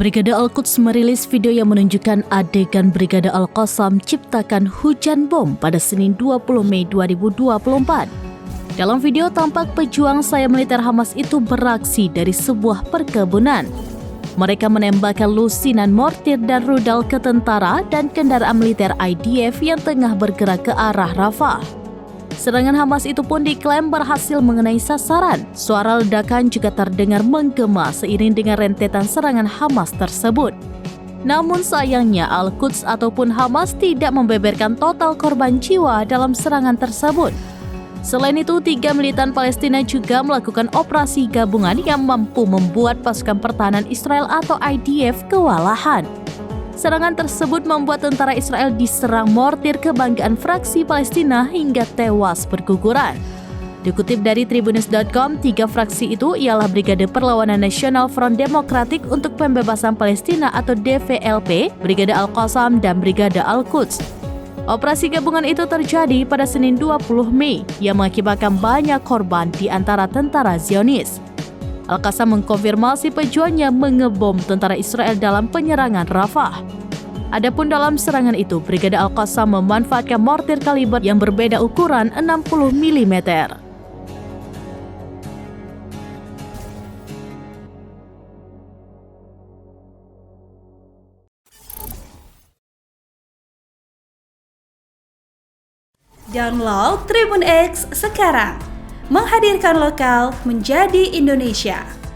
Brigade Al-Quds merilis video yang menunjukkan adegan Brigade Al-Qassam ciptakan hujan bom pada Senin 20 Mei 2024. Dalam video tampak pejuang sayap militer Hamas itu beraksi dari sebuah perkebunan. Mereka menembakkan lusinan mortir dan rudal ke tentara dan kendaraan militer IDF yang tengah bergerak ke arah Rafah. Serangan Hamas itu pun diklaim berhasil mengenai sasaran. Suara ledakan juga terdengar menggema seiring dengan rentetan serangan Hamas tersebut. Namun sayangnya Al-Quds ataupun Hamas tidak membeberkan total korban jiwa dalam serangan tersebut. Selain itu, 3 militan Palestina juga melakukan operasi gabungan yang mampu membuat pasukan pertahanan Israel atau IDF kewalahan. Serangan tersebut membuat tentara Israel diserang mortir kebanggaan fraksi Palestina hingga tewas berguguran. Dikutip dari Tribunnews.com, 3 fraksi itu ialah Brigade Perlawanan Nasional Front Demokratik untuk Pembebasan Palestina atau DVLP, Brigade Al-Qassam, dan Brigade Al-Quds. Operasi gabungan itu terjadi pada Senin 20 Mei yang mengakibatkan banyak korban di antara tentara Zionis. Al-Qassam mengkonfirmasi pejuangnya mengebom tentara Israel dalam penyerangan Rafah. Adapun dalam serangan itu, Brigade Al-Qassam memanfaatkan mortir kaliber yang berbeda ukuran 60 mm. Download Tribun X sekarang, menghadirkan lokal menjadi Indonesia.